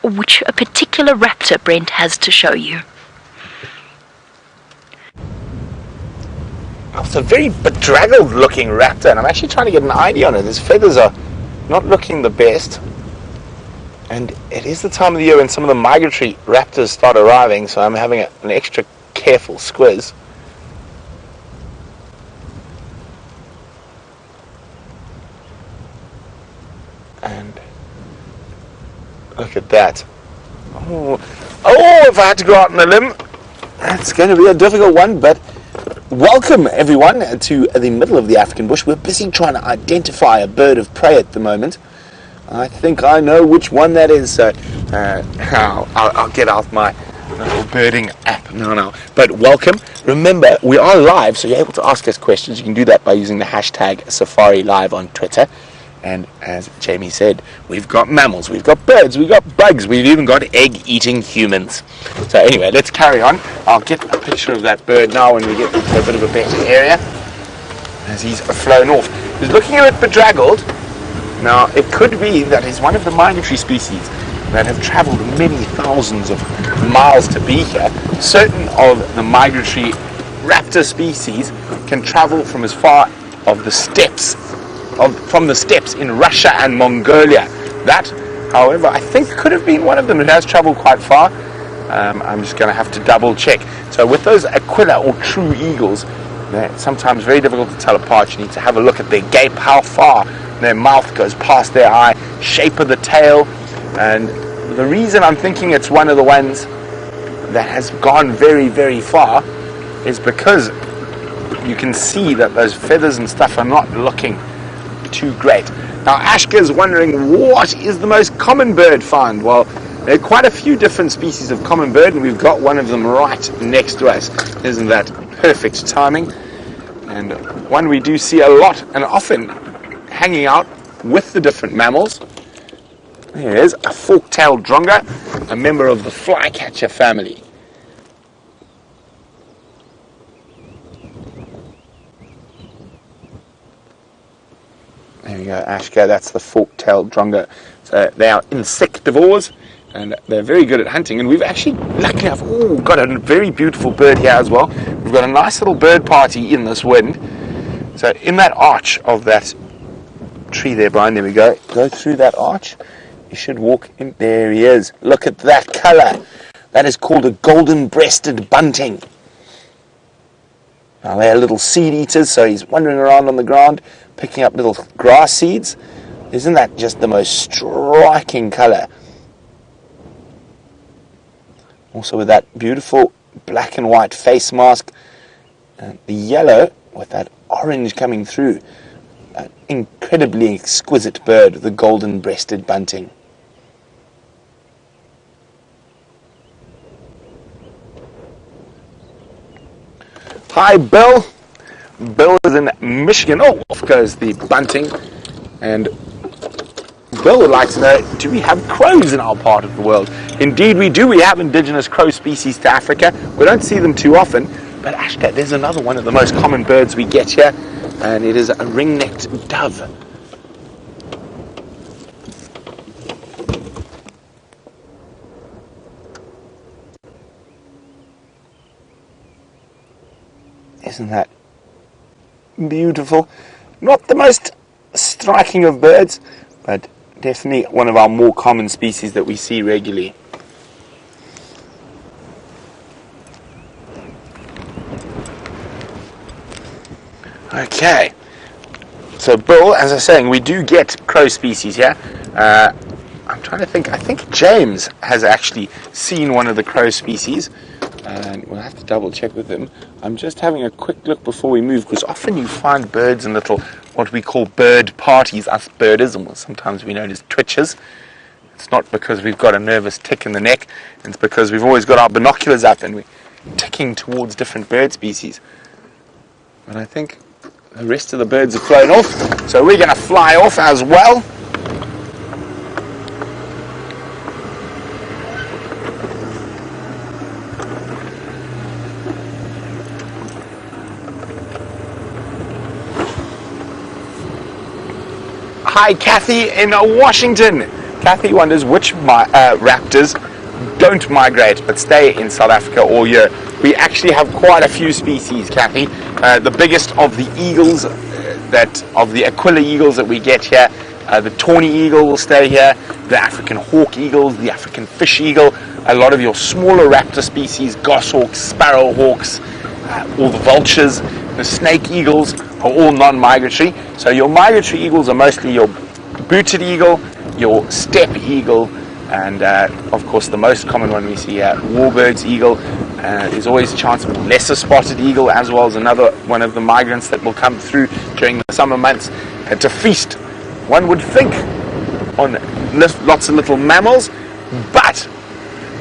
out which a particular raptor Brent has to show you. It's a very bedraggled looking raptor, and I'm actually trying to get an idea on it. His feathers are not looking the best, and it is the time of the year when some of the migratory raptors start arriving, so I'm having an extra careful squiz. And look at that. Oh, if I had to go out on a limb, that's going to be a difficult one, but welcome everyone to the middle of the African bush. We're busy trying to identify a bird of prey at the moment. I think I know which one that is, so I'll get out my little birding app now. But welcome. Remember, we are live, so you're able to ask us questions. You can do that by using the hashtag Safari Live on Twitter. And as Jamie said, we've got mammals, we've got birds, we've got bugs, we've even got egg-eating humans. So anyway, let's carry on. I'll get a picture of that bird now when we get into a bit of a better area, as he's flown off. He's looking a bit bedraggled. Now, it could be that he's one of the migratory species that have traveled many thousands of miles to be here. Certain of the migratory raptor species can travel from as far of the steppes from the steppes in Russia and Mongolia. That, however, I think could have been one of them. It has traveled quite far. I'm just going to have to double check. So with those aquila or true eagles, they're sometimes very difficult to tell apart. You need to have a look at their gape, how far their mouth goes past their eye, shape of the tail, and the reason I'm thinking it's one of the ones that has gone very, very far is because you can see that those feathers and stuff are not looking too great. Now Ashka is wondering, what is the most common bird found? Well, there are quite a few different species of common bird, and we've got one of them right next to us. Isn't that perfect timing? And one we do see a lot and often hanging out with the different mammals. There is a fork-tailed drongo, a member of the flycatcher family. There you go, Ashka, that's the fork-tailed drongo. So they are insectivores, and they're very good at hunting. And we've actually, lucky enough, got a very beautiful bird here as well. We've got a nice little bird party in this wind. So in that arch of that tree there, Brian, there we go. Go through that arch. You should walk in. There he is. Look at that colour. That is called a golden-breasted bunting. Now they're little seed eaters, so he's wandering around on the ground, picking up little grass seeds. Isn't that just the most striking colour? Also with that beautiful black and white face mask, and the yellow with that orange coming through. An incredibly exquisite bird, the golden-breasted bunting. Hi, Bill. Bill is in Michigan. Oh, off goes the bunting. And Bill would like to know, do we have crows in our part of the world? Indeed we do. We have indigenous crow species to Africa. We don't see them too often. But Ashka, there's another one of the most common birds we get here, and it is a ring-necked dove. Isn't that beautiful? Not the most striking of birds, but definitely one of our more common species that we see regularly. Okay, so Bill, as I was saying, we do get crow species here. I'm trying to think, I think James has actually seen one of the crow species, and we'll have to double check with him. I'm just having a quick look before we move, because often you find birds in little, what we call bird parties, us birders, and sometimes we known as twitchers. It's not because we've got a nervous tick in the neck, it's because we've always got our binoculars up and we're ticking towards different bird species. But I think the rest of the birds have flown off, so we're going to fly off as well. Hi, Kathy in Washington. Kathy wonders which raptors don't migrate but stay in South Africa all year. We actually have quite a few species, Kathy. The biggest of the eagles, of the Aquila eagles that we get here, the tawny eagle will stay here, the African hawk eagles, the African fish eagle, a lot of your smaller raptor species, goshawks, sparrowhawks, all the vultures, the snake eagles are all non-migratory. So your migratory eagles are mostly your booted eagle, your steppe eagle, and of course the most common one we see here, Wahlberg's eagle. There's always a chance of a lesser spotted eagle as well as another one of the migrants that will come through during the summer months to feast, one would think, on lots of little mammals, but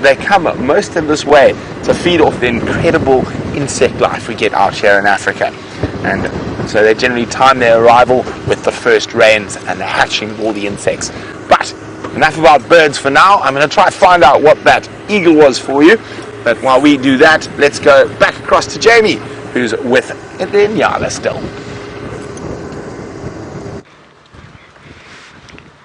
they come most of this way to feed off the incredible insect life we get out here in Africa. And so they generally time their arrival with the first rains and the hatching of all the insects. But enough about birds for now. I'm going to try to find out what that eagle was for you. But while we do that, let's go back across to Jamie, who's with the Nyala still.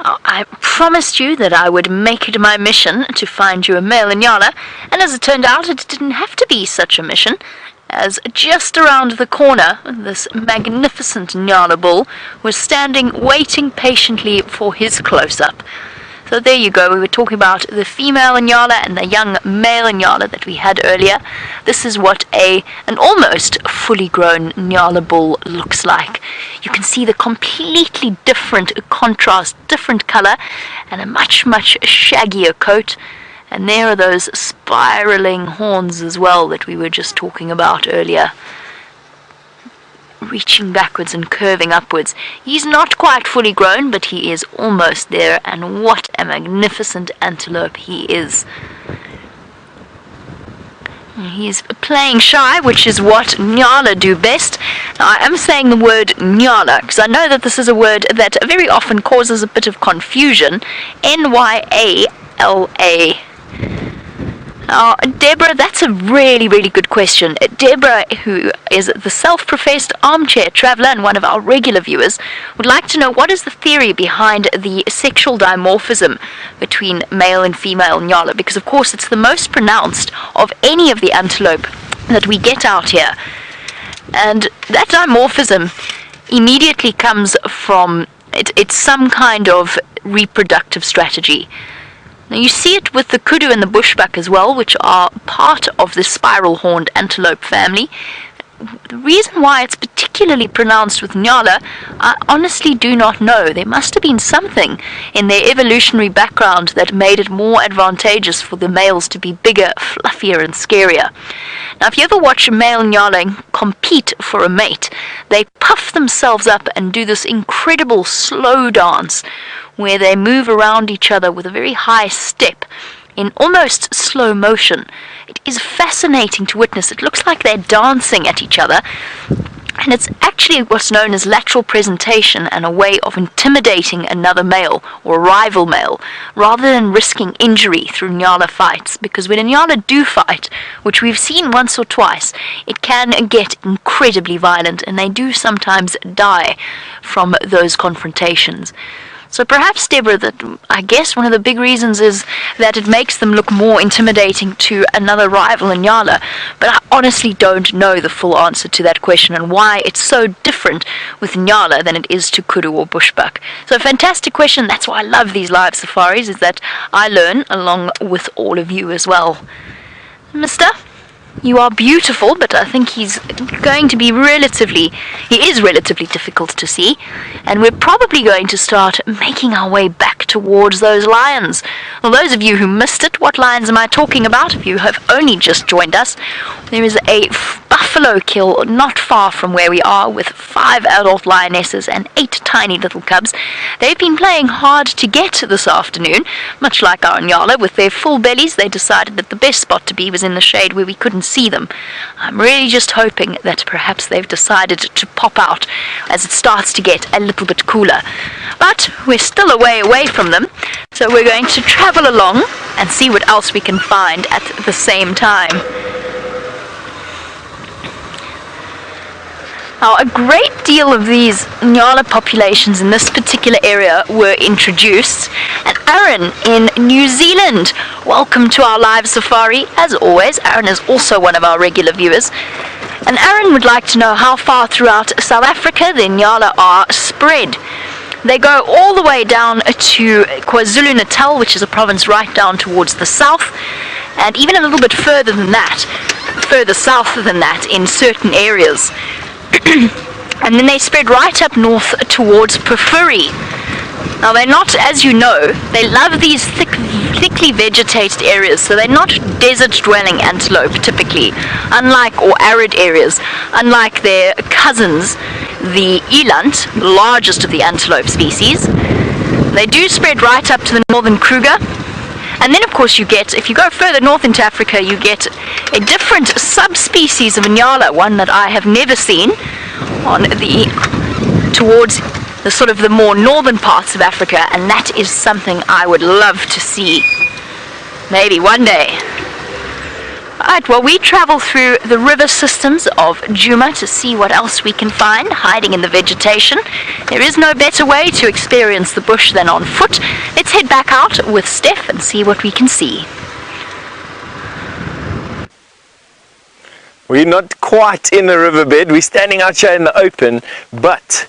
I promised you that I would make it my mission to find you a male Nyala, and as it turned out, it didn't have to be such a mission, as just around the corner, this magnificent Nyala bull was standing waiting patiently for his close-up. So there you go, we were talking about the female Nyala and the young male Nyala that we had earlier. This is what an almost fully grown Nyala bull looks like. You can see the completely different contrast, different color, and a much, much shaggier coat. And there are those spiraling horns as well that we were just talking about earlier, reaching backwards and curving upwards. He's not quite fully grown, but he is almost there, and what a magnificent antelope he is. He's playing shy, which is what Nyala do best. Now, I am saying the word Nyala because I know that this is a word that very often causes a bit of confusion. Nyala. Now, Deborah, that's a really, really good question. Deborah, who is the self-professed armchair traveller and one of our regular viewers, would like to know what is the theory behind the sexual dimorphism between male and female Nyala, because of course it's the most pronounced of any of the antelope that we get out here. And that dimorphism immediately comes from, it's some kind of reproductive strategy. Now you see it with the kudu and the bushbuck as well, which are part of the spiral-horned antelope family. The reason why it's particularly pronounced with Nyala, I honestly do not know. There must have been something in their evolutionary background that made it more advantageous for the males to be bigger, fluffier, and scarier. Now, if you ever watch a male Nyala compete for a mate, they puff themselves up and do this incredible slow dance, where they move around each other with a very high step in almost slow motion. It is fascinating to witness. It looks like they're dancing at each other, and it's actually what's known as lateral presentation and a way of intimidating another male or rival male rather than risking injury through Nyala fights, because when a Nyala do fight, which we've seen once or twice, it can get incredibly violent and they do sometimes die from those confrontations. So perhaps, Deborah, that I guess one of the big reasons is that it makes them look more intimidating to another rival in Nyala. But I honestly don't know the full answer to that question and why it's so different with Nyala than it is to kudu or bushbuck. So a fantastic question. That's why I love these live safaris, is that I learn along with all of you as well. Mister? You are beautiful, but I think he is relatively difficult to see, and we're probably going to start making our way back towards those lions. Well, those of you who missed it, what lions am I talking about? If you have only just joined us, there is a buffalo kill not far from where we are with 5 adult lionesses and 8 tiny little cubs. They've been playing hard to get this afternoon, much like our Nyala. With their full bellies, they decided that the best spot to be was in the shade where we couldn't see them. I'm really just hoping that perhaps they've decided to pop out as it starts to get a little bit cooler. But we're still a way away from them, so we're going to travel along and see what else we can find at the same time. Now, a great deal of these Nyala populations in this particular area were introduced. And Aaron in New Zealand, welcome to our live safari. As always, Aaron is also one of our regular viewers. And Aaron would like to know how far throughout South Africa the Nyala are spread. They go all the way down to KwaZulu-Natal, which is a province right down towards the south, and even a little bit further south than that in certain areas. And then they spread right up north towards Pafuri. Now they're not, as you know, they love these thickly vegetated areas, so they're not desert-dwelling antelope typically, or arid areas, unlike their cousins, the eland, largest of the antelope species. They do spread right up to the northern Kruger. And then, of course, if you go further north into Africa, you get a different subspecies of Nyala, one that I have never seen, towards the sort of the more northern parts of Africa, and that is something I would love to see. Maybe one day. Alright, well, we travel through the river systems of Djuma to see what else we can find hiding in the vegetation. There is no better way to experience the bush than on foot. Let's head back out with Stef and see what we can see. We're not quite in the riverbed. We're standing out here in the open, but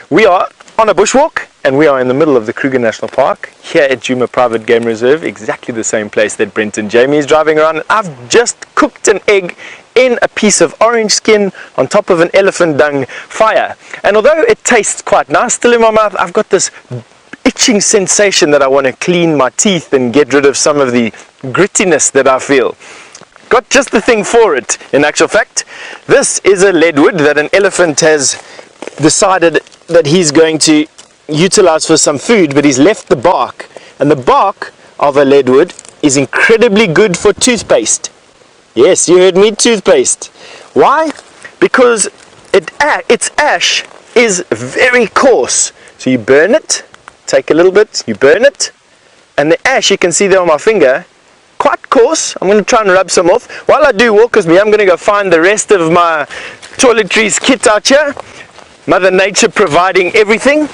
we are on a bushwalk, and we are in the middle of the Kruger National Park here at Nkuhuma Private Game Reserve, exactly the same place that Brent and Jamie is driving around. I've just cooked an egg in a piece of orange skin on top of an elephant dung fire, and although it tastes quite nice still in my mouth, I've got this itching sensation that I want to clean my teeth and get rid of some of the grittiness that I feel. Got just the thing for it, in actual fact. This is a leadwood that an elephant has decided that he's going to utilize for some food, but he's left the bark, and the bark of a leadwood is incredibly good for toothpaste. Yes, you heard me, toothpaste. Why? Because its ash is very coarse. So you burn it, take a little bit, you burn it, and the ash, you can see there on my finger, quite coarse. I'm going to try and rub some off. While I do walk with me, I'm going to go find the rest of my toiletries kit out here. Mother Nature providing everything.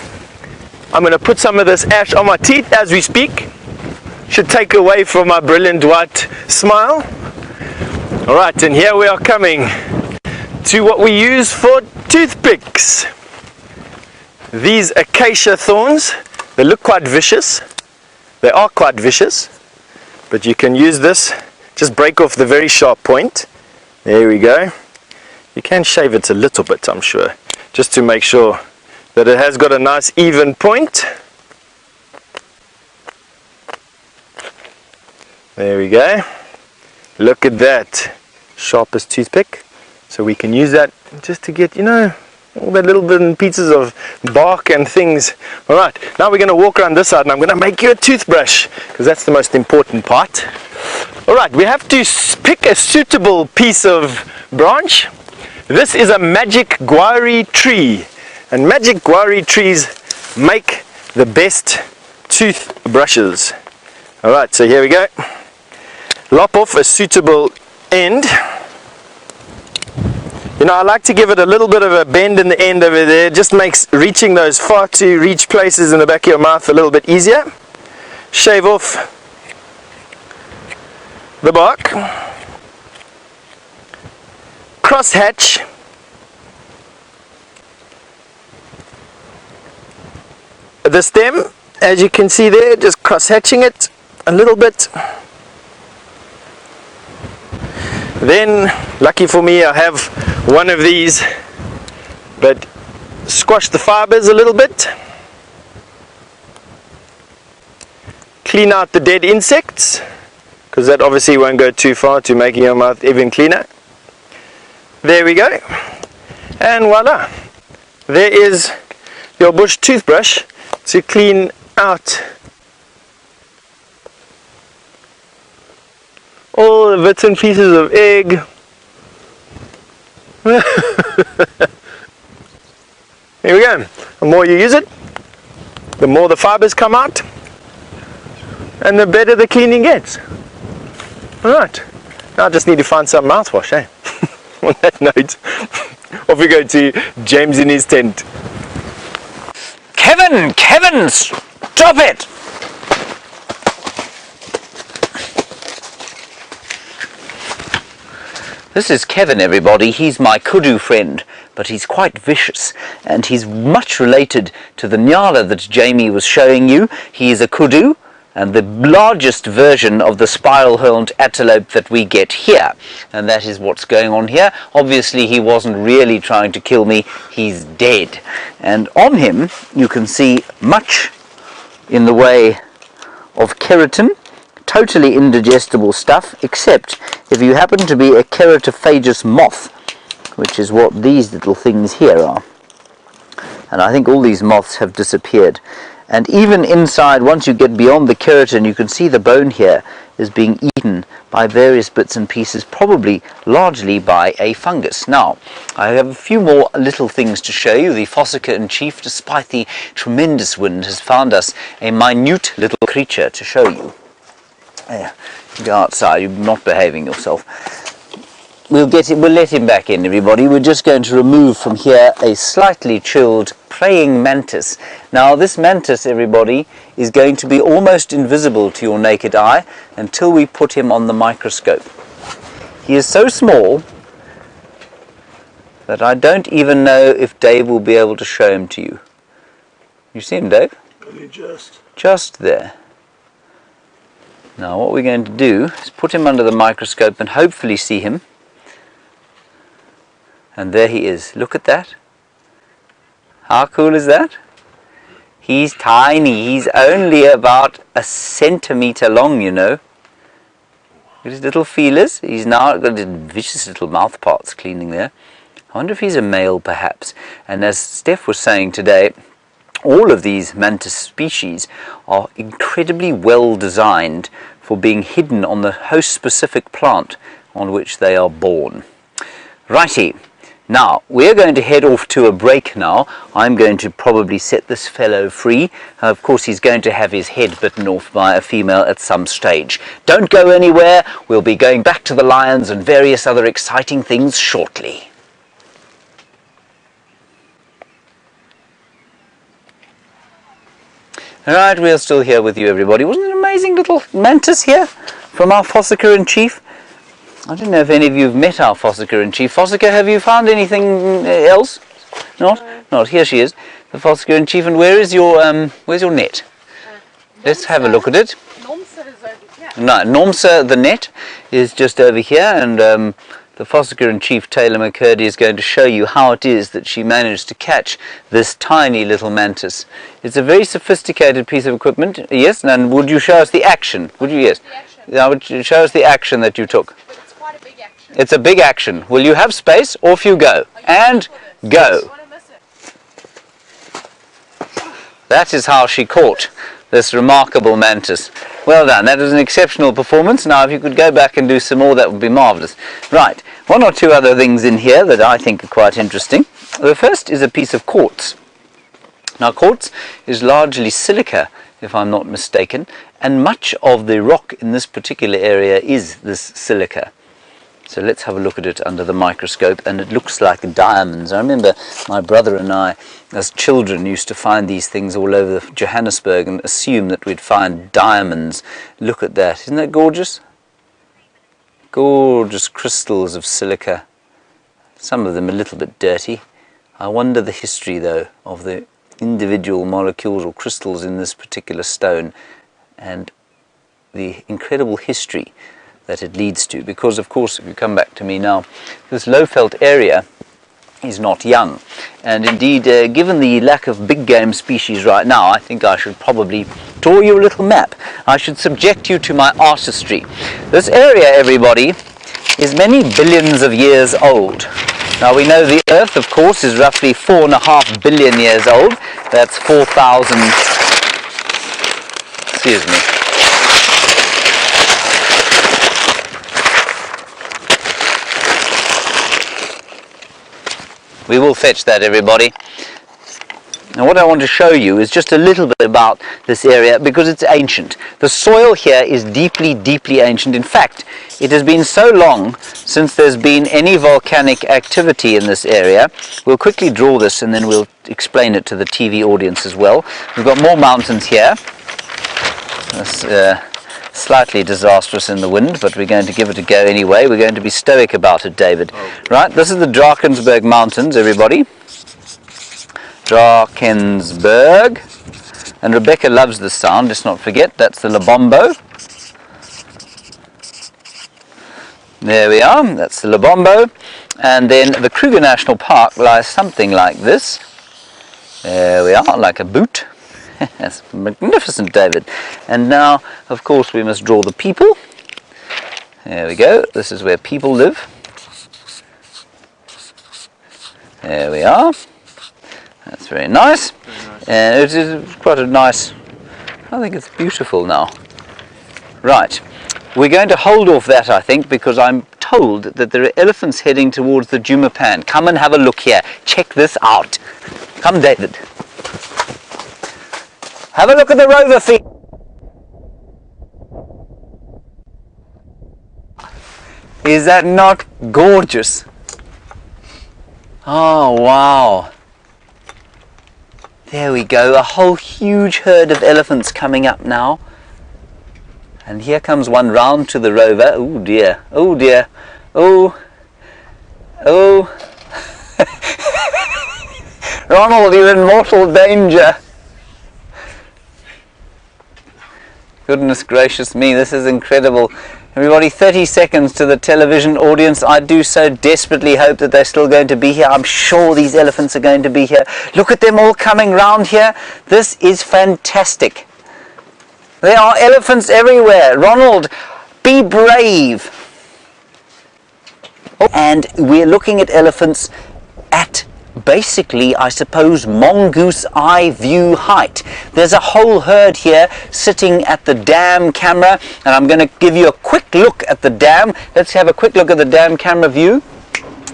I'm going to put some of this ash on my teeth as we speak. Should take away from my brilliant white smile. Alright, and here we are coming to what we use for toothpicks. These acacia thorns, they look quite vicious. They are quite vicious. But you can use this, just break off the very sharp point. There we go. You can shave it a little bit, I'm sure, just to make sure that it has got a nice even point. There we go. Look at that, sharpest toothpick. So we can use that just to get, all the little bit pieces of bark and things. Alright, now we're going to walk around this side, and I'm going to make you a toothbrush, because that's the most important part. Alright, we have to pick a suitable piece of branch. This is a magic guari tree, and magic guari trees make the best toothbrushes. Alright, so here we go. Lop off a suitable end. I like to give it a little bit of a bend in the end over there. It just makes reaching those far to reach places in the back of your mouth a little bit easier. Shave off the bark. Cross hatch. The stem, as you can see there, just cross hatching it a little bit. Then, lucky for me, I have one of these, but squash the fibers a little bit. Clean out the dead insects, because that obviously won't go too far to making your mouth even cleaner. There we go. And voila, there is your bush toothbrush to clean out all the bits and pieces of egg. Here we go. The more you use it, the more the fibers come out, and the better the cleaning gets. Alright, now I just need to find some mouthwash, On that note, Off we go to James in his tent. Kevin, stop it! This is Kevin, everybody. He's my kudu friend, but he's quite vicious, and he's much related to the Nyala that Jamie was showing you. He is a kudu, and the largest version of the spiral-horned antelope that we get here, and that is what's going on here. Obviously, he wasn't really trying to kill me. He's dead, and on him you can see much in the way of keratin. Totally indigestible stuff, except if you happen to be a keratophagous moth, which is what these little things here are. And I think all these moths have disappeared. And even inside, once you get beyond the keratin, you can see the bone here is being eaten by various bits and pieces, probably largely by a fungus. Now, I have a few more little things to show you. The fossicker in chief, despite the tremendous wind, has found us a minute little creature to show you. There, go outside, you're not behaving yourself. We'll let him back in, everybody. We're just going to remove from here a slightly chilled praying mantis. Now this mantis, everybody, is going to be almost invisible to your naked eye until we put him on the microscope. He is so small that I don't even know if Dave will be able to show him to you. You see him, Dave? Only Just there. Now what we're going to do is put him under the microscope and hopefully see him. And there he is. Look at that. How cool is that? He's tiny. He's only about a centimeter long, you know. Look at his little feelers. He's now got his vicious little mouth parts cleaning there. I wonder if he's a male perhaps. And as Stef was saying today, all of these mantis species are incredibly well designed for being hidden on the host-specific plant on which they are born. Righty, now we're going to head off to a break now. I'm going to probably set this fellow free. Of course, he's going to have his head bitten off by a female at some stage. Don't go anywhere. We'll be going back to the lions and various other exciting things shortly. Alright, we're still here with you, everybody. Wasn't it an amazing little mantis here from our fossicker in chief? I don't know if any of you have met our fossicker in chief. Fossicker, have you found anything else? Not? Not. Here she is, the fossicker in chief. And where's your net? Let's have a look at it. Nomsa is over here. No, Nomsa, the net, is just over here, and the fossicker in chief, Taylor McCurdy, is going to show you how it is that she managed to catch this tiny little mantis. It's a very sophisticated piece of equipment. Yes, and would you show us the action? Would you? Yes. The action. Now, would you show us the action that you took? But it's quite a big action. It's a big action. Will you have space? Off you go. And go. That is how she caught this remarkable mantis. Well done. That was an exceptional performance. Now, if you could go back and do some more, that would be marvellous. Right. One or two other things in here that I think are quite interesting. The first is a piece of quartz. Now, quartz is largely silica, if I'm not mistaken, and much of the rock in this particular area is this silica. So let's have a look at it under the microscope, and it looks like diamonds. I remember my brother and I, as children, used to find these things all over Johannesburg and assume that we'd find diamonds. Look at that. Isn't that gorgeous? Gorgeous crystals of silica. Some of them a little bit dirty. I wonder the history, though, of the individual molecules or crystals in this particular stone, and the incredible history that it leads to, because of course, if you come back to me now, this low-felt area is not young, and indeed given the lack of big game species right now, I think I should probably draw you a little map. I should subject you to my artistry. This area, everybody, is many billions of years old. Now we know the Earth, of course, is roughly 4.5 billion years old. That's 4,000, excuse me. We will fetch that, everybody. Now what I want to show you is just a little bit about this area because it's ancient. The soil here is deeply, deeply ancient. In fact, it has been so long since there's been any volcanic activity in this area. We'll quickly draw this and then we'll explain it to the TV audience as well. We've got more mountains here. That's slightly disastrous in the wind, but we're going to give it a go anyway. We're going to be stoic about it, David. Right, this is the Drakensberg Mountains, everybody. Drakensberg. And Rebecca loves this sound, let's not forget, that's the Lobombo. There we are, that's the Lobombo. And then the Kruger National Park lies something like this. There we are, like a boot. That's magnificent, David. And now, of course, we must draw the people. There we go, this is where people live. There we are. That's very nice. And it is quite a nice, I think it's beautiful now. Right, we're going to hold off that, I think, because I'm told that there are elephants heading towards the Djuma pan. Come and have a look here. Check this out. Come, David. Have a look at the rover feed. Is that not gorgeous? Oh, wow. There we go, a whole huge herd of elephants coming up now. And here comes one round to the rover. Oh dear, oh dear, oh, oh. Ronald, you're in mortal danger. Goodness gracious me, this is incredible. Everybody, 30 seconds to the television audience. I do so desperately hope that they're still going to be here. I'm sure these elephants are going to be here. Look at them all coming round here. This is fantastic. There are elephants everywhere. Ronald, be brave. And we're looking at elephants at basically, I suppose, mongoose eye view height. There's a whole herd here sitting at the dam camera, and I'm going to give you a quick look at the dam. Let's have a quick look at the dam camera view.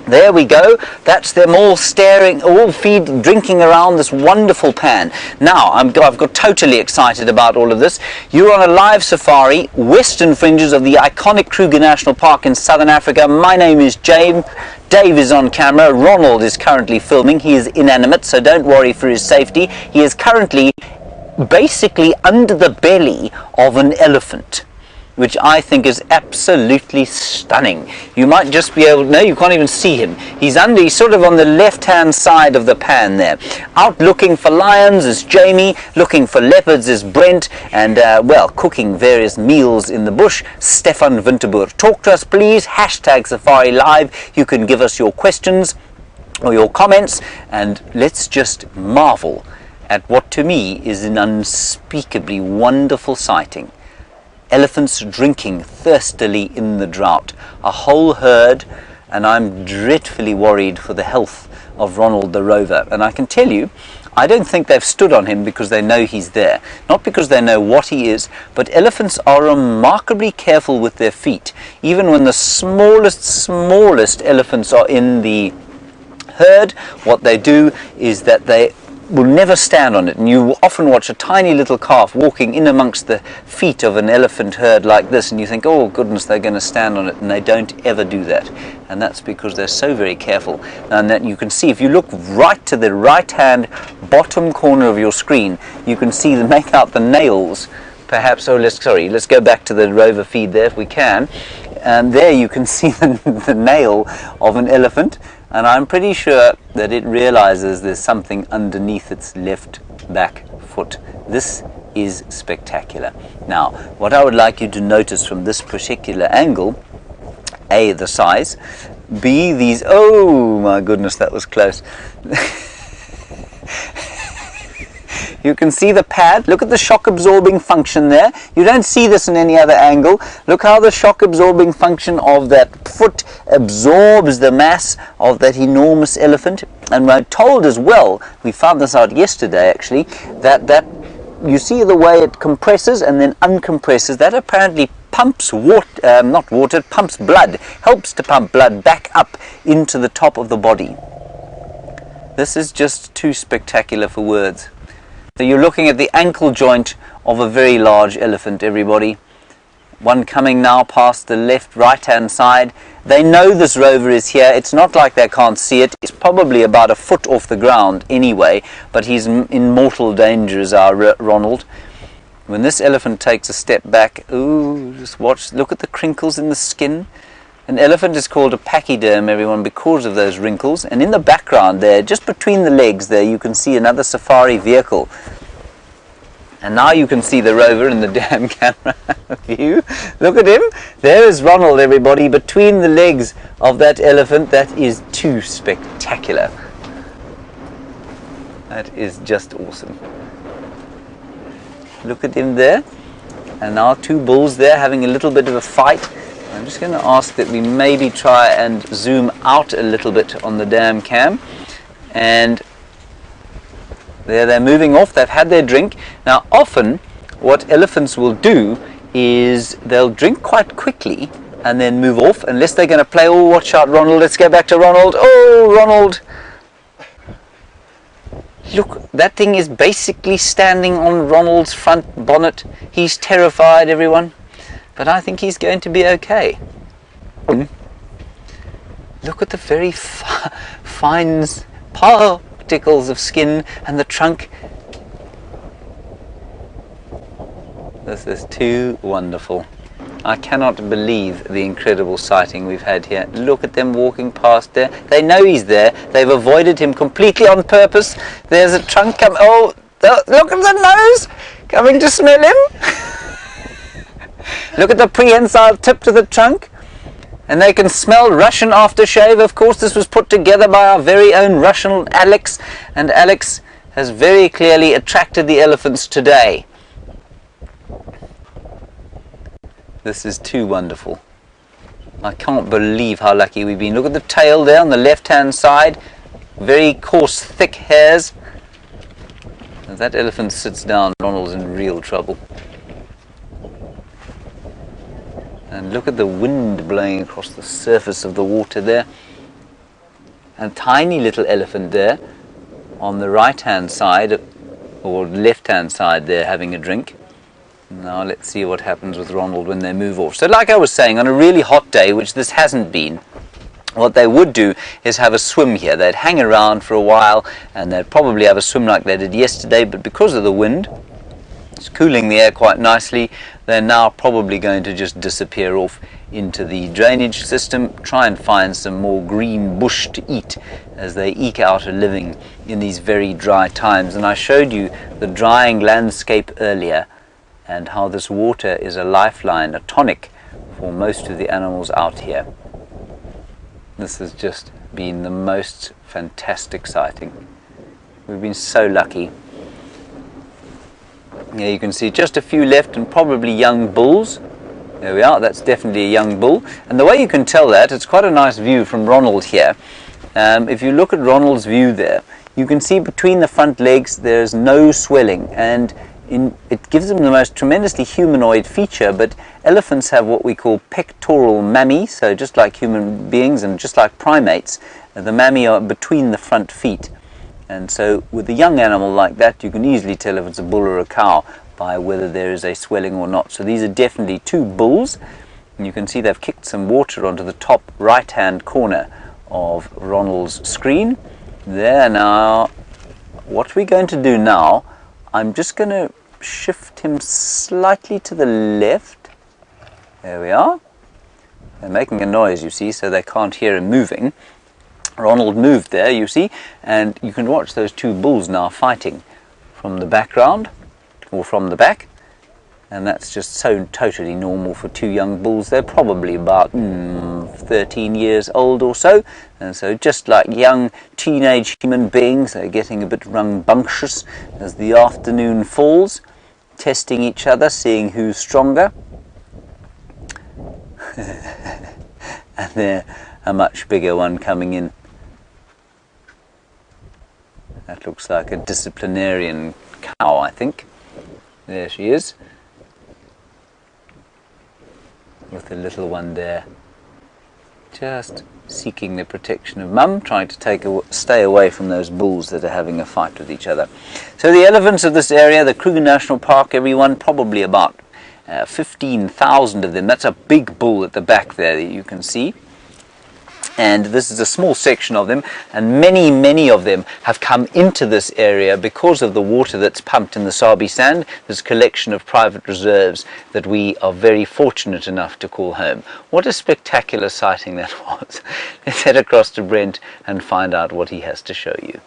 There we go. That's them all staring, all drinking around this wonderful pan. Now, I've got totally excited about all of this. You're on a live safari, western fringes of the iconic Kruger National Park in southern Africa. My name is James. Dave is on camera. Ronald is currently filming. He is inanimate, so don't worry for his safety. He is currently basically under the belly of an elephant, which I think is absolutely stunning. You might just be able to, no, you can't even see him. He's sort of on the left-hand side of the pan there. Out looking for lions is Jamie, looking for leopards is Brent, and, well, cooking various meals in the bush, Stefan Winterboer. Talk to us, please, #Safari Live. You can give us your questions or your comments, and let's just marvel at what to me is an unspeakably wonderful sighting. Elephants drinking thirstily in the drought, a whole herd, and I'm dreadfully worried for the health of Ronald the rover. And I can tell you, I don't think they've stood on him because they know he's there, not because they know what he is, but elephants are remarkably careful with their feet. Even when the smallest elephants are in the herd, what they do is that they will never stand on it, and you often watch a tiny little calf walking in amongst the feet of an elephant herd like this, and you think, oh goodness, they're going to stand on it, and they don't ever do that. And that's because they're so very careful. And that you can see, if you look right to the right hand bottom corner of your screen, you can see make out the nails perhaps. Oh, let's go back to the rover feed there if we can, and there you can see the nail of an elephant. And I'm pretty sure that it realizes there's something underneath its left back foot. This is spectacular. Now, what I would like you to notice from this particular angle, A, the size, B, these, oh my goodness, that was close. You can see the pad. Look at the shock absorbing function there. You don't see this in any other angle. Look how the shock absorbing function of that foot absorbs the mass of that enormous elephant. And we're told as well, we found this out yesterday actually, that you see the way it compresses and then uncompresses. That apparently pumps pumps blood, helps to pump blood back up into the top of the body. This is just too spectacular for words. So you're looking at the ankle joint of a very large elephant, everybody. One coming now past the right-hand side. They know this rover is here. It's not like they can't see it. It's probably about a foot off the ground anyway, but he's in mortal danger, is our Ronald. When this elephant takes a step back, ooh, just watch, look at the crinkles in the skin. An elephant is called a pachyderm, everyone, because of those wrinkles. And in the background there, just between the legs there, you can see another safari vehicle. And now you can see the rover in the damn camera view. Look at him. There is Ronald, everybody, between the legs of that elephant. That is too spectacular. That is just awesome. Look at him there. And now two bulls there having a little bit of a fight. I'm just going to ask that we maybe try and zoom out a little bit on the damn cam. And there they're moving off. They've had their drink. Now often what elephants will do is they'll drink quite quickly and then move off, unless they're going to play. Oh, watch out, Ronald. Let's go back to Ronald. Oh, Ronald. Look, that thing is basically standing on Ronald's front bonnet. He's terrified, everyone. But I think he's going to be okay. Look at the very fine particles of skin and the trunk. This is too wonderful. I cannot believe the incredible sighting we've had here. Look at them walking past there. They know he's there. They've avoided him completely on purpose. There's a trunk coming. Oh, look at the nose coming to smell him. Look at the prehensile tip to the trunk. And they can smell Russian aftershave. Of course, this was put together by our very own Russian Alex. And Alex has very clearly attracted the elephants today. This is too wonderful. I can't believe how lucky we've been. Look at the tail there on the left-hand side. Very coarse, thick hairs. As that elephant sits down, Ronald's in real trouble. And look at the wind blowing across the surface of the water there. And tiny little elephant there on the right-hand side, or left-hand side there, having a drink. Now let's see what happens with Ronald when they move off. So like I was saying, on a really hot day, which this hasn't been, what they would do is have a swim here. They'd hang around for a while and they'd probably have a swim like they did yesterday, but because of the wind, it's cooling the air quite nicely, they're now probably going to just disappear off into the drainage system, try and find some more green bush to eat as they eke out a living in these very dry times. And I showed you the drying landscape earlier and how this water is a lifeline, a tonic for most of the animals out here. This has just been the most fantastic sighting. We've been so lucky. Here you can see just a few left and probably young bulls. There we are, that's definitely a young bull. And the way you can tell that, it's quite a nice view from Ronald here. If you look at Ronald's view there, you can see between the front legs there's no swelling, and it gives them the most tremendously humanoid feature. But elephants have what we call pectoral mammae, so just like human beings and just like primates, the mammae are between the front feet. And so with a young animal like that, you can easily tell if it's a bull or a cow by whether there is a swelling or not. So these are definitely two bulls. And you can see they've kicked some water onto the top right-hand corner of Ronald's screen. There now. What we're going to do now, I'm just going to shift him slightly to the left. There we are. They're making a noise, you see, so they can't hear him moving. Ronald moved there, you see, and you can watch those two bulls now fighting from the background, or from the back, and that's just so totally normal for two young bulls. They're probably about 13 years old or so, and so just like young teenage human beings, they're getting a bit rambunctious as the afternoon falls, testing each other, seeing who's stronger. And there's a much bigger one coming in. That looks like a disciplinarian cow, I think. There she is. With the little one there. just seeking the protection of mum, trying to stay away from those bulls that are having a fight with each other. So the elephants of this area, the Kruger National Park, everyone, probably about 15,000 of them. That's a big bull at the back there that you can see. And this is a small section of them, and many of them have come into this area because of the water that's pumped in the Sabi sand, this collection of private reserves that we are very fortunate enough to call home. What a spectacular sighting that was. Let's head across to Brent and find out what he has to show you.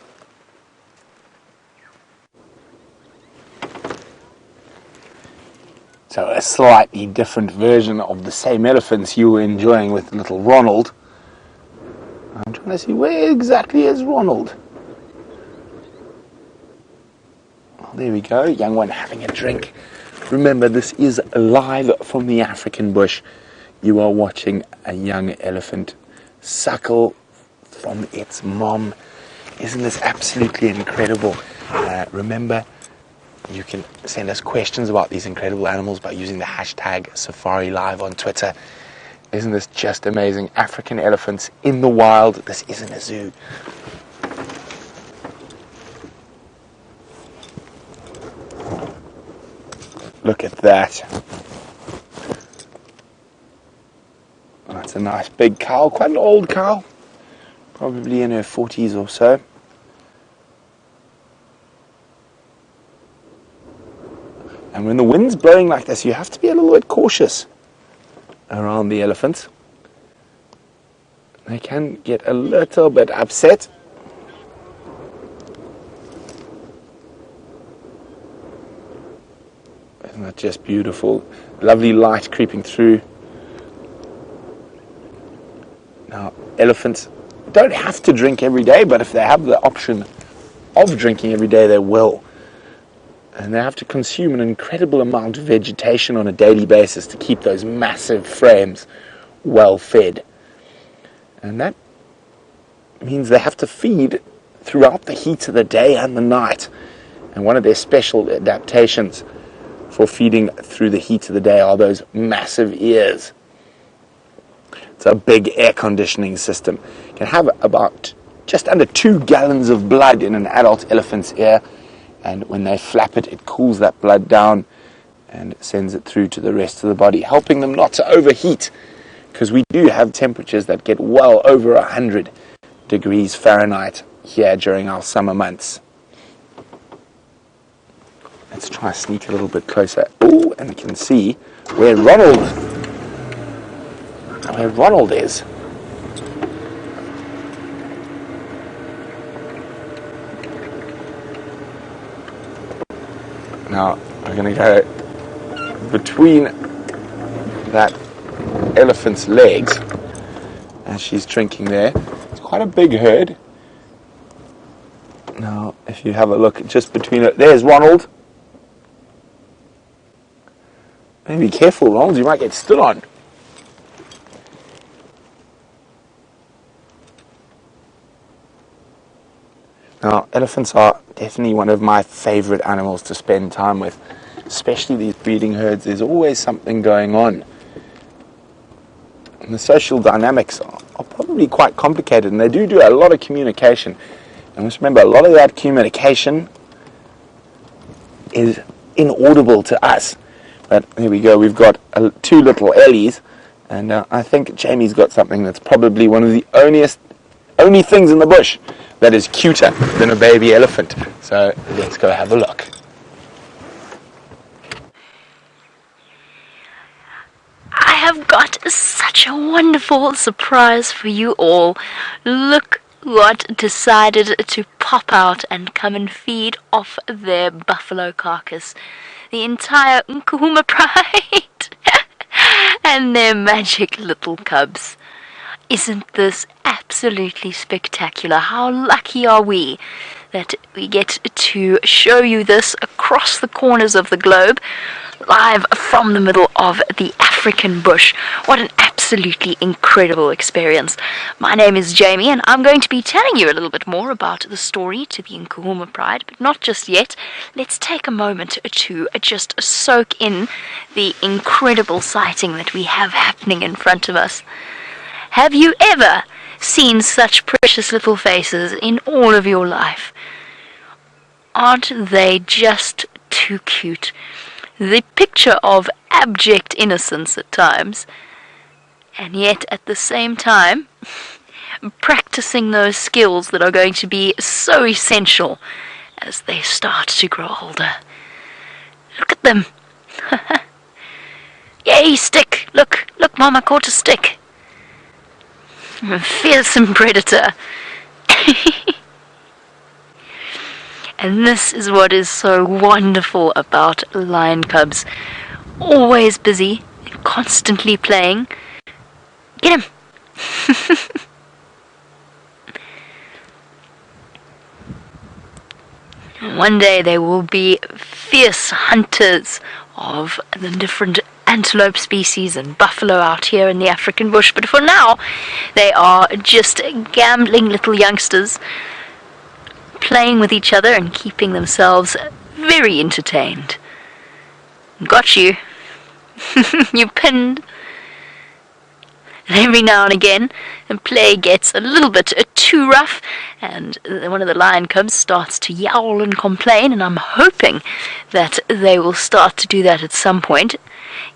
So a slightly different version of the same elephants you were enjoying with little Ronald. I'm trying to see where exactly is Ronald. Well, there we go, young one having a drink. Remember, this is live from the African bush. You are watching a young elephant suckle from its mom. Isn't this absolutely incredible? Remember, you can send us questions about these incredible animals by using the hashtag #SafariLive on Twitter. Isn't this just amazing? African elephants in the wild. This isn't a zoo. Look at that. That's a nice big cow, quite an old cow. Probably in her 40s or so. And when the wind's blowing like this, you have to be a little bit cautious around the elephants. They can get a little bit upset. Isn't that just beautiful? Lovely light creeping through. Now, elephants don't have to drink every day, but if they have the option of drinking every day, they will. And they have to consume an incredible amount of vegetation on a daily basis to keep those massive frames well fed. And that means they have to feed throughout the heat of the day and the night. And one of their special adaptations for feeding through the heat of the day are those massive ears. It's a big air conditioning system. You can have about just under 2 gallons of blood in an adult elephant's ear. And when they flap it, it cools that blood down and sends it through to the rest of the body, helping them not to overheat, because we do have temperatures that get well over 100 degrees Fahrenheit here during our summer months. Let's try to sneak a little bit closer. Oh, and we can see where Ronald is. Now, I'm going to go between that elephant's legs as she's drinking there. It's quite a big herd. Now, if you have a look just between it, there's Ronald. Be careful, Ronald, you might get stood on. Now, elephants are definitely one of my favorite animals to spend time with, especially these breeding herds. There's always something going on. And the social dynamics are probably quite complicated, and they do a lot of communication. And just remember, a lot of that communication is inaudible to us. But there we go, we've got 2 little Ellies, and I think Jamie's got something that's probably one of the only things in the bush that is cuter than a baby elephant. So let's go have a look. I have got such a wonderful surprise for you all. Look what decided to pop out and come and feed off their buffalo carcass. The entire Nkuhuma Pride and their magic little cubs. Isn't this absolutely spectacular? How lucky are we that we get to show you this across the corners of the globe, live from the middle of the African bush. What an absolutely incredible experience. My name is Jamie, and I'm going to be telling you a little bit more about the story to the Nkuhuma Pride, but not just yet. Let's take a moment to just soak in the incredible sighting that we have happening in front of us. Have you ever seen such precious little faces in all of your life? Aren't they just too cute? The picture of abject innocence at times, and yet at the same time practicing those skills that are going to be so essential as they start to grow older. Look at them. Yay, stick! Look, Mama caught a stick. I'm a fearsome predator. And this is what is so wonderful about lion cubs. Always busy, constantly playing. Get him! One day they will be fierce hunters of the different antelope species and buffalo out here in the African bush, but for now they are just gambling little youngsters, playing with each other and keeping themselves very entertained. Got you. You pinned. And every now and again, the play gets a little bit too rough, and one of the lion cubs starts to yowl and complain, and I'm hoping that they will start to do that at some point.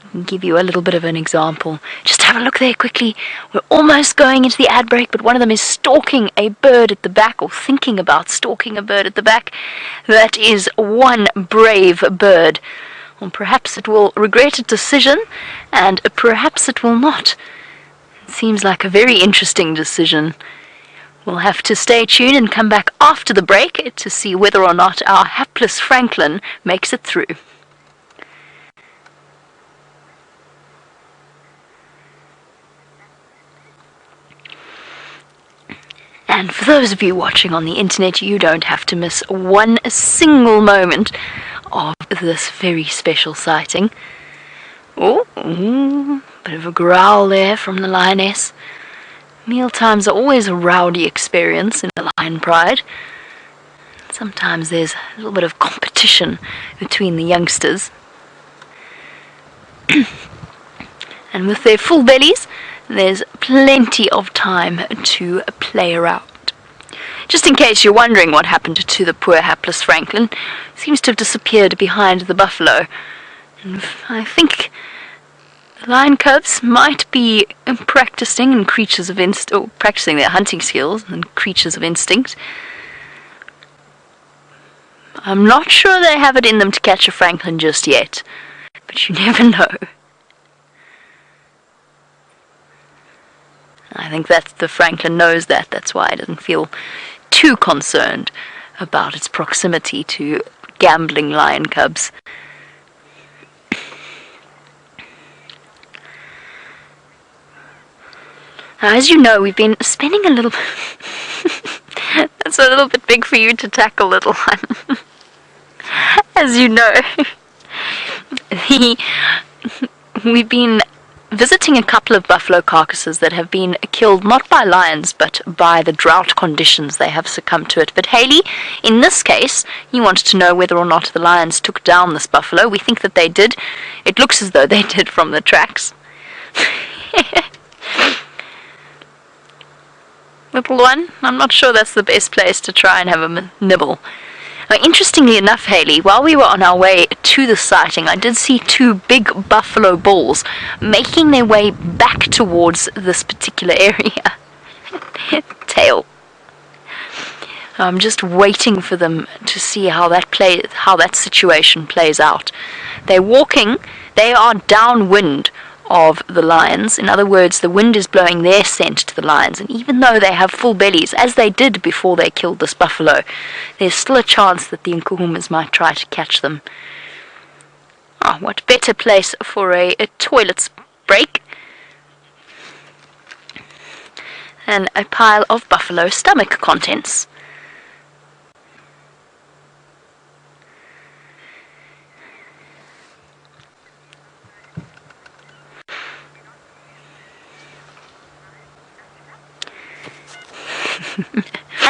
I can give you a little bit of an example. Just have a look there quickly. We're almost going into the ad break, but one of them is stalking a bird at the back, or thinking about stalking a bird at the back. That is one brave bird. Or perhaps it will regret its decision, and perhaps it will not. Seems like a very interesting decision. We'll have to stay tuned and come back after the break to see whether or not our hapless Franklin makes it through. And for those of you watching on the internet, you don't have to miss one single moment of this very special sighting. Oh, bit of a growl there from the lioness. Mealtimes are always a rowdy experience in the Lion Pride. Sometimes there's a little bit of competition between the youngsters. And with their full bellies, there's plenty of time to play around. Just in case you're wondering what happened to the poor hapless Franklin, seems to have disappeared behind the buffalo. And I think lion cubs might be practicing their hunting skills and creatures of instinct. I'm not sure they have it in them to catch a Franklin just yet, but you never know. I think that the Franklin knows that. That's why it doesn't feel too concerned about its proximity to gambling lion cubs. Now, as you know, we've been spending a little... That's a little bit big for you to tackle, little one. As you know, we've been visiting a couple of buffalo carcasses that have been killed not by lions, but by the drought conditions. They have succumbed to it. But Haley, in this case, you wanted to know whether or not the lions took down this buffalo. We think that they did. It looks as though they did from the tracks. Little one, I'm not sure that's the best place to try and have a nibble. Now, interestingly enough, Haley, while we were on our way to the sighting, I did see two big buffalo bulls making their way back towards this particular area. Tail. I'm just waiting for them to see how that situation plays out. They're walking, they are downwind of the lions. In other words, the wind is blowing their scent to the lions, and even though they have full bellies, as they did before they killed this buffalo, there's still a chance that the Nkuhumas might try to catch them. Oh, what better place for a toilet break than a pile of buffalo stomach contents.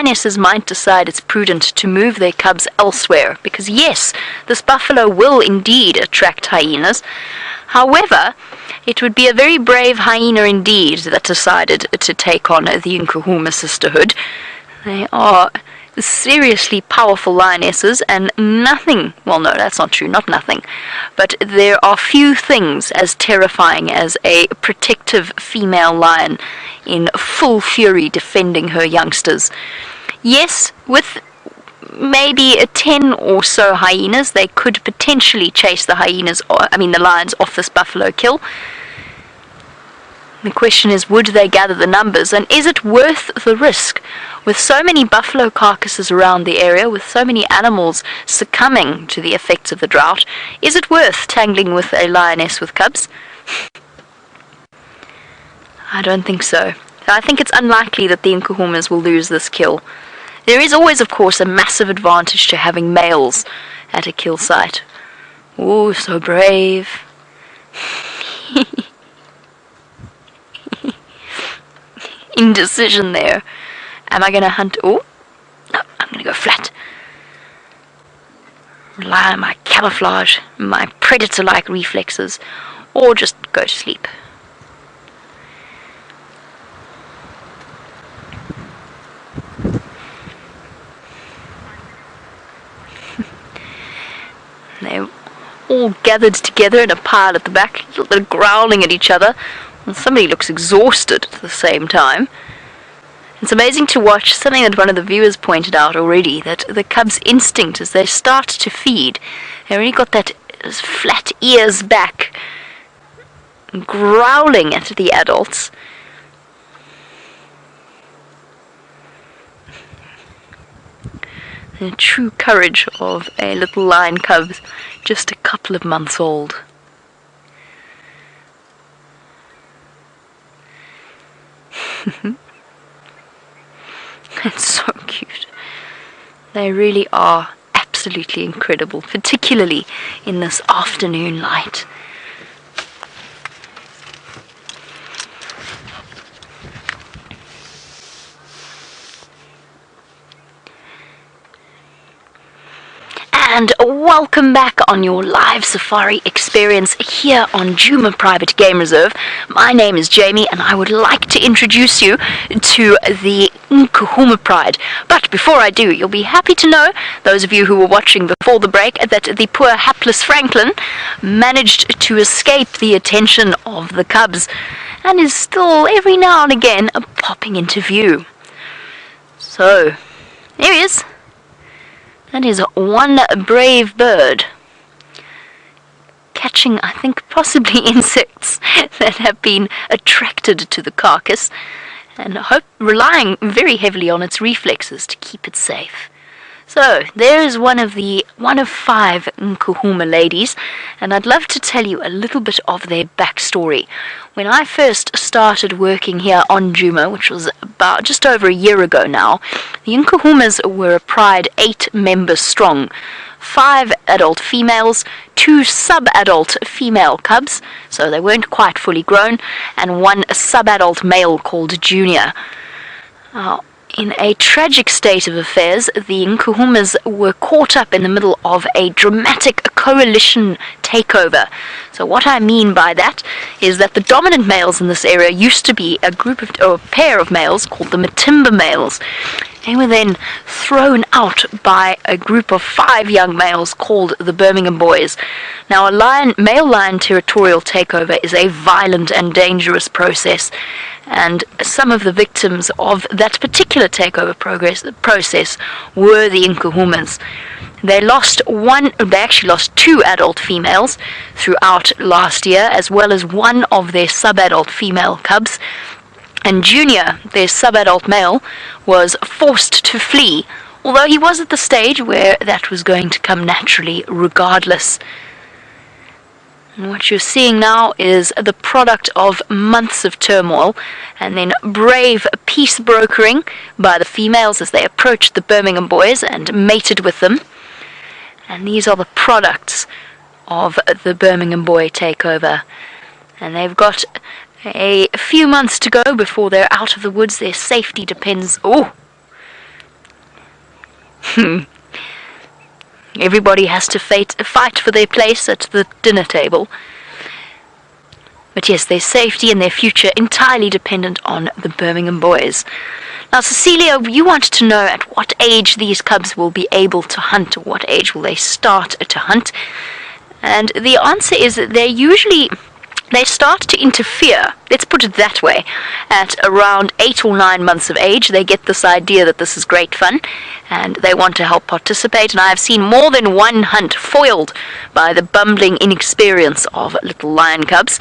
Lionesses might decide it's prudent to move their cubs elsewhere, because yes, this buffalo will indeed attract hyenas. However, It would be a very brave hyena indeed that decided to take on the Nkuhuma sisterhood. They are seriously powerful lionesses, and nothing, well no, that's not true, not nothing, but there are few things as terrifying as a protective female lion in full fury defending her youngsters. Yes, with maybe 10 or so hyenas, they could potentially chase the lions off this buffalo kill. The question is, would they gather the numbers, and is it worth the risk? With so many buffalo carcasses around the area, with so many animals succumbing to the effects of the drought, is it worth tangling with a lioness with cubs? I don't think so. I think it's unlikely that the Nkuhumas will lose this kill. There is always, of course, a massive advantage to having males at a kill site. Oh, so brave. Indecision there. Am I going to hunt? Oh, no, I'm going to go flat. Rely on my camouflage, my predator-like reflexes, or just go to sleep. They're all gathered together in a pile at the back. They're growling at each other. And somebody looks exhausted at the same time. It's amazing to watch something that one of the viewers pointed out already, that the cubs' instinct as they start to feed, they already got that flat ears back, growling at the adults. The true courage of a little lion cub, just a couple of months old. It's so cute. They really are absolutely incredible, particularly in this afternoon light. And welcome back on your live safari experience here on Djuma Private Game Reserve. My name is Jamie, and I would like to introduce you to the Nkuhuma Pride. But before I do, you'll be happy to know, those of you who were watching before the break, that the poor hapless Franklin managed to escape the attention of the cubs, and is still every now and again popping into view. So, there he is. That is one brave bird, catching, I think, possibly insects that have been attracted to the carcass, and relying very heavily on its reflexes to keep it safe. So, there's one of 5 Nkuhuma ladies, and I'd love to tell you a little bit of their backstory. When I first started working here on Djuma, which was about just over a year ago now, the Nkuhumas were a pride 8 members strong. 5 adult females, 2 sub-adult female cubs, so they weren't quite fully grown, and 1 sub-adult male called Junior. In a tragic state of affairs, the Nkuhumas were caught up in the middle of a dramatic coalition takeover. So what I mean by that is that the dominant males in this area used to be a pair of males called the Matimba males. They were then thrown out by a group of 5 young males called the Birmingham Boys. Now, a male lion territorial takeover is a violent and dangerous process, and some of the victims of that particular takeover process were the Nkuhumas. They actually lost 2 adult females throughout last year, as well as 1 of their sub-adult female cubs. And Junior, their sub-adult male, was forced to flee, although he was at the stage where that was going to come naturally regardless. And what you're seeing now is the product of months of turmoil, and then brave peace brokering by the females as they approached the Birmingham Boys and mated with them. And these are the products of the Birmingham Boy takeover. And they've got a few months to go before they're out of the woods. Their safety depends... Oh! Everybody has to fight for their place at the dinner table. But yes, their safety and their future entirely dependent on the Birmingham boys. Now, Cecilia, you want to know at what age these cubs will be able to hunt, or what age will they start to hunt? And the answer is that they start to interfere, let's put it that way, at around 8 or 9 months of age. They get this idea that this is great fun, and they want to help participate, and I have seen more than one hunt foiled by the bumbling inexperience of little lion cubs.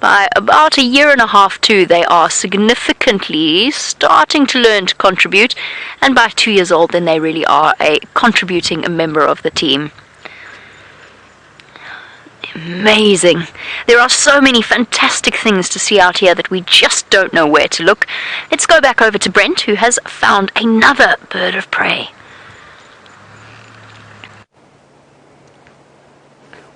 By about a year and a half, too, they are significantly starting to learn to contribute, and by 2 years old, then they really are a contributing member of the team. Amazing. There are so many fantastic things to see out here that we just don't know where to look. Let's go back over to Brent, who has found another bird of prey.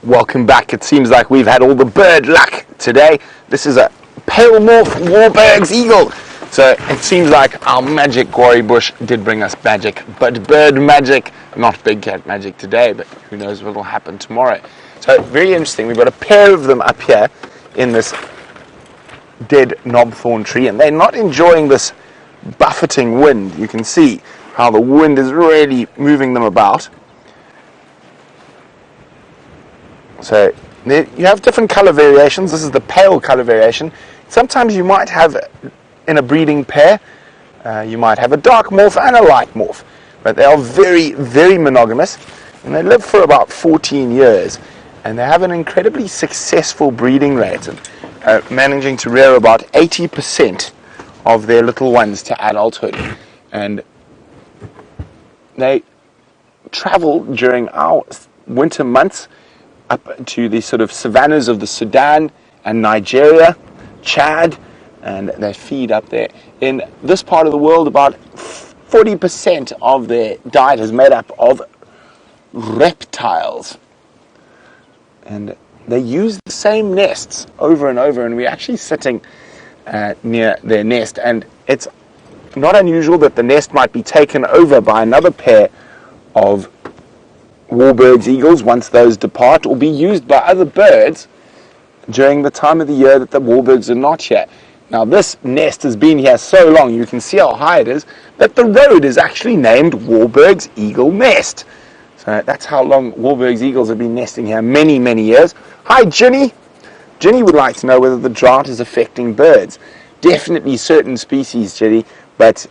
Welcome back. It seems like we've had all the bird luck today. This is a pale morph Wahlberg's eagle. So it seems like our magic quarry bush did bring us magic, but bird magic, not big cat magic today, but who knows what will happen tomorrow. So very interesting. We've got a pair of them up here in this dead knobthorn tree, and they're not enjoying this buffeting wind. You can see how the wind is really moving them about. So you have different color variations. This is the pale color variation. Sometimes you might have, in a breeding pair, you might have a dark morph and a light morph, but they are very, very monogamous, and they live for about 14 years. And they have an incredibly successful breeding rate, managing to rear about 80% of their little ones to adulthood. And they travel during our winter months up to the sort of savannas of the Sudan and Nigeria, Chad, and they feed up there. In this part of the world, about 40% of their diet is made up of reptiles. And they use the same nests over and over, and we're actually sitting near their nest, and it's not unusual that the nest might be taken over by another pair of Wahlberg's eagles once those depart, or be used by other birds during the time of the year that the Wahlbergs are not here. Now, this nest has been here so long, you can see how high it is, that the road is actually named Wahlberg's Eagle Nest. So that's how long Wahlberg's eagles have been nesting here, many, many years. Hi, Ginny. Ginny would like to know whether the drought is affecting birds. Definitely certain species, Ginny, but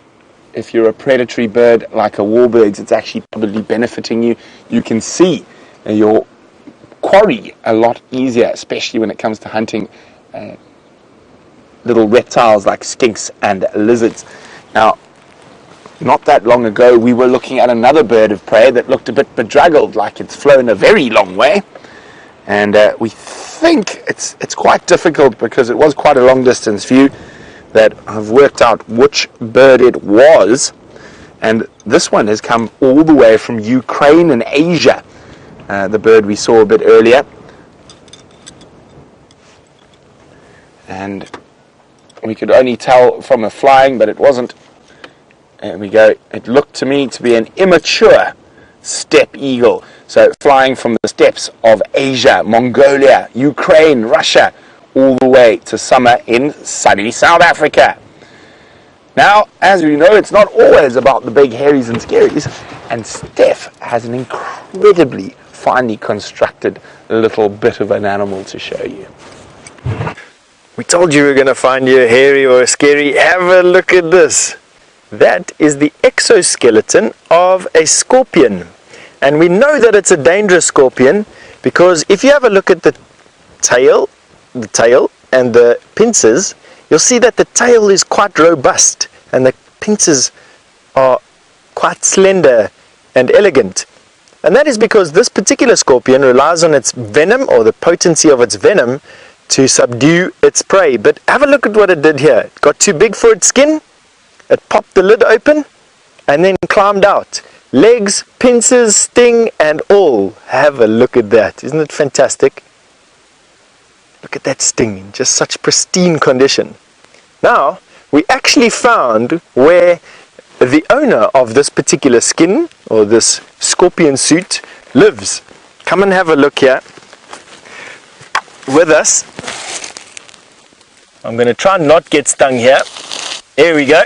if you're a predatory bird like a Wahlberg's, it's actually probably benefiting you. You can see your quarry a lot easier, especially when it comes to hunting little reptiles like skinks and lizards. Now, not that long ago, we were looking at another bird of prey that looked a bit bedraggled, like it's flown a very long way. And we think it's quite difficult, because it was quite a long distance view, that I've worked out which bird it was. And this one has come all the way from Ukraine and Asia, the bird we saw a bit earlier. And we could only tell from a flying, but it wasn't. There we go. It looked to me to be an immature steppe eagle. So flying from the steppes of Asia, Mongolia, Ukraine, Russia, all the way to summer in sunny South Africa. Now, as we know, it's not always about the big hairies and scaries, and Stef has an incredibly finely constructed little bit of an animal to show you. We told you we were going to find you a hairy or a scary. Have a look at this. That is the exoskeleton of a scorpion. And we know that it's a dangerous scorpion because if you have a look at the tail and the pincers, you'll see that the tail is quite robust and the pincers are quite slender and elegant. And that is because this particular scorpion relies on its venom, or the potency of its venom, to subdue its prey. But have a look at what it did here. It got too big for its skin. It popped the lid open and then climbed out. Legs, pincers, sting and all. Have a look at that. Isn't it fantastic? Look at that sting in just such pristine condition. Now, we actually found where the owner of this particular skin, or this scorpion suit, lives. Come and have a look here with us. I'm going to try and not get stung here. Here we go.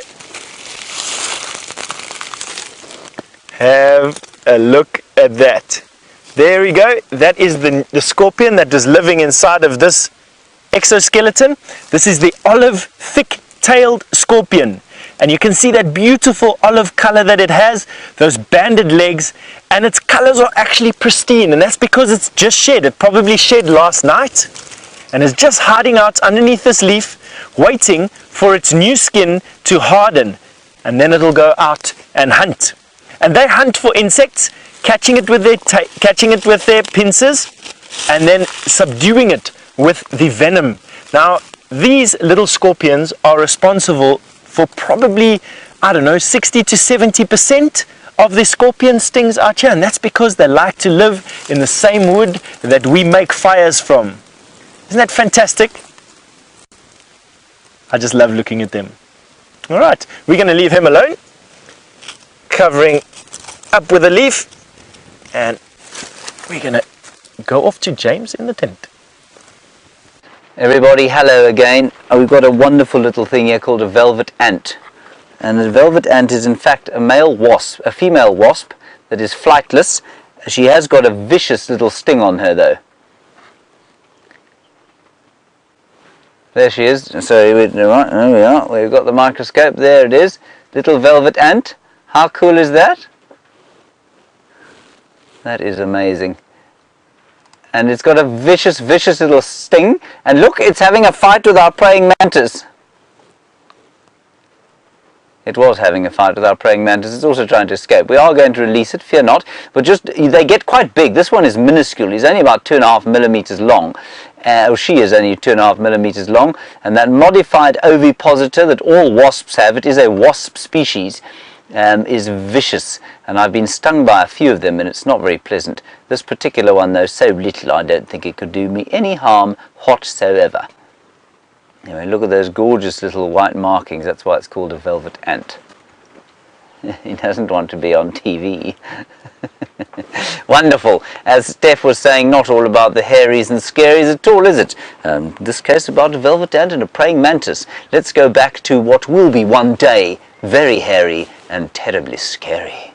Have a look at that. There we go. That is the scorpion that is living inside of this exoskeleton. This is the olive thick-tailed scorpion. And you can see that beautiful olive color that it has, those banded legs, and its colors are actually pristine, and that's because it's just shed. It probably shed last night and is just hiding out underneath this leaf, waiting for its new skin to harden, and then it'll go out and hunt. And they hunt for insects, catching it with their pincers, and then subduing it with the venom. Now, these little scorpions are responsible for probably, I don't know, 60 to 70% of the scorpion stings out here, and that's because they like to live in the same wood that we make fires from. Isn't that fantastic? I just love looking at them. All right, we're going to leave him alone, covering up with a leaf, and we're going to go off to James in the tent. Everybody, hello again. We've got a wonderful little thing here called a velvet ant. And the velvet ant is in fact a female wasp that is flightless. She has got a vicious little sting on her though. There she is. So right, there we are. We've got the microscope. There it is. Little velvet ant. How cool is that? That is amazing. And it's got a vicious little sting. And look, it's having a fight with our praying mantis. It was having a fight with our praying mantis. It's also trying to escape. We are going to release it, fear not. But just, they get quite big. This one is minuscule. He's only about 2.5 millimeters long. She is only 2.5 millimeters long. And that modified ovipositor that all wasps have, it is a wasp species, is vicious, and I've been stung by a few of them, and it's not very pleasant. This particular one though, so little, I don't think it could do me any harm whatsoever. Anyway, look at those gorgeous little white markings. That's why it's called a velvet ant. He doesn't want to be on TV. Wonderful. As Stef was saying, not all about the hairies and scaries at all, is it? In this case, about a velvet ant and a praying mantis. Let's go back to what will be one day very hairy and terribly scary.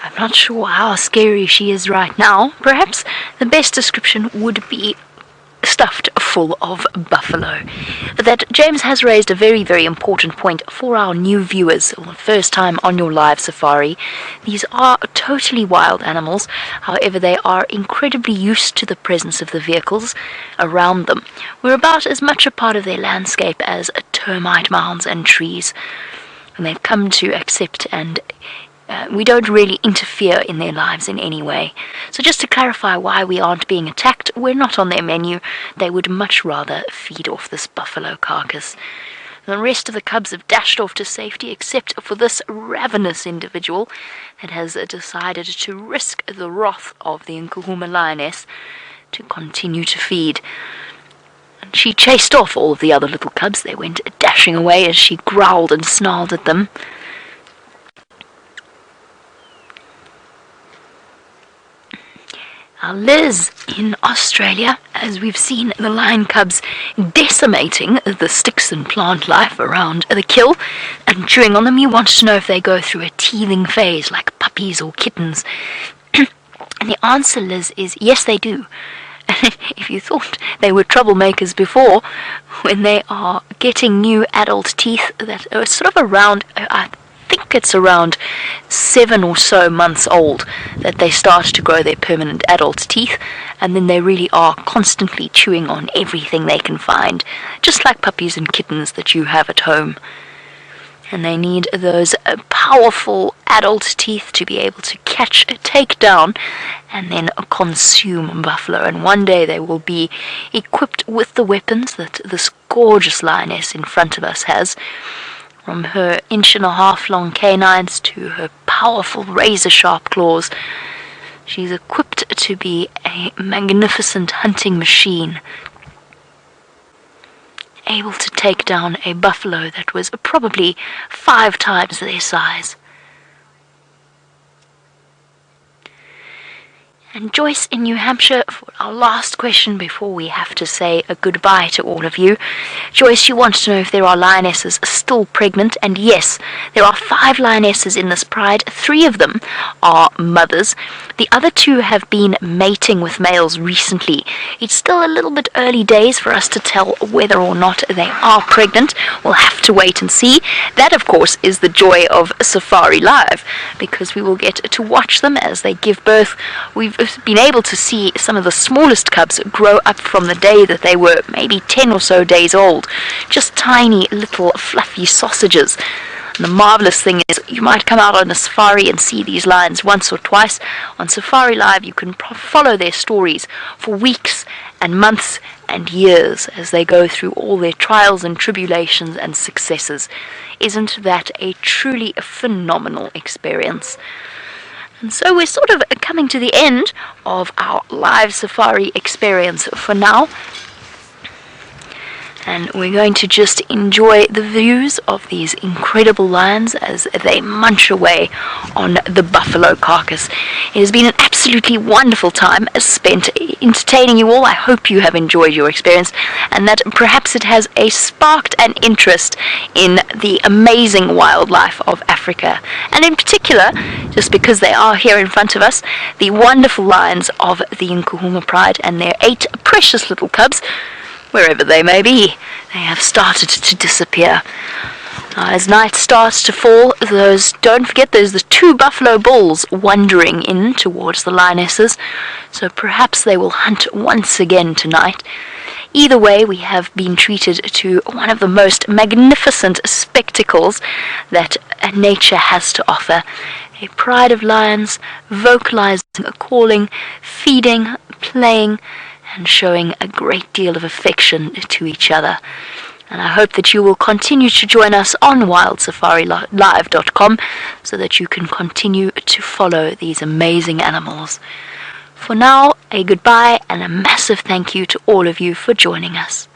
I'm not sure how scary she is right now. Perhaps the best description would be stuffed full of buffalo. But that James has raised a very, very important point for our new viewers, or the first time on your live safari. These are totally wild animals. However, they are incredibly used to the presence of the vehicles around them. We're about as much a part of their landscape as termite mounds and trees. And they've come to accept and we don't really interfere in their lives in any way. So just to clarify why we aren't being attacked, we're not on their menu. They would much rather feed off this buffalo carcass. The rest of the cubs have dashed off to safety except for this ravenous individual that has decided to risk the wrath of the Nkuhuma lioness to continue to feed. And she chased off all of the other little cubs. They went dashing away as she growled and snarled at them. Liz in Australia, as we've seen the lion cubs decimating the sticks and plant life around the kill and chewing on them, you want to know if they go through a teething phase like puppies or kittens. And the answer, Liz, is yes, they do. If you thought they were troublemakers before, when they are getting new adult teeth that are sort of around, I think it's around 7 or so months old that they start to grow their permanent adult teeth, and then they really are constantly chewing on everything they can find, just like puppies and kittens that you have at home. And they need those powerful adult teeth to be able to catch, take down, and then consume buffalo. And one day they will be equipped with the weapons that this gorgeous lioness in front of us has. From her 1.5-inch long canines to her powerful razor-sharp claws, she's equipped to be a magnificent hunting machine, able to take down a buffalo that was probably 5 times their size. And Joyce in New Hampshire for our last question before we have to say a goodbye to all of you. Joyce, you want to know if there are lionesses still pregnant, and yes, there are 5 lionesses in this pride. 3 of them are mothers. The other 2 have been mating with males recently. It's still a little bit early days for us to tell whether or not they are pregnant. We'll have to wait and see. That, of course, is the joy of Safari Live, because we will get to watch them as they give birth. We've been able to see some of the smallest cubs grow up from the day that they were maybe 10 or so days old. Just tiny little fluffy sausages. And the marvelous thing is, you might come out on a safari and see these lions once or twice. On Safari Live, you can follow their stories for weeks and months and years as they go through all their trials and tribulations and successes. Isn't that a truly phenomenal experience? And so we're sort of coming to the end of our live safari experience for now. And we're going to just enjoy the views of these incredible lions as they munch away on the buffalo carcass. It has been an absolutely wonderful time spent entertaining you all. I hope you have enjoyed your experience, and that perhaps it has sparked an interest in the amazing wildlife of Africa. And in particular, just because they are here in front of us, the wonderful lions of the Nkuhuma Pride and their 8 precious little cubs, wherever they may be. They have started to disappear. As night starts to fall, don't forget there's the 2 buffalo bulls wandering in towards the lionesses, so perhaps they will hunt once again tonight. Either way, we have been treated to one of the most magnificent spectacles that nature has to offer. A pride of lions vocalizing, calling, feeding, playing, and showing a great deal of affection to each other. And I hope that you will continue to join us on WildSafariLive.com so that you can continue to follow these amazing animals. For now, a goodbye and a massive thank you to all of you for joining us.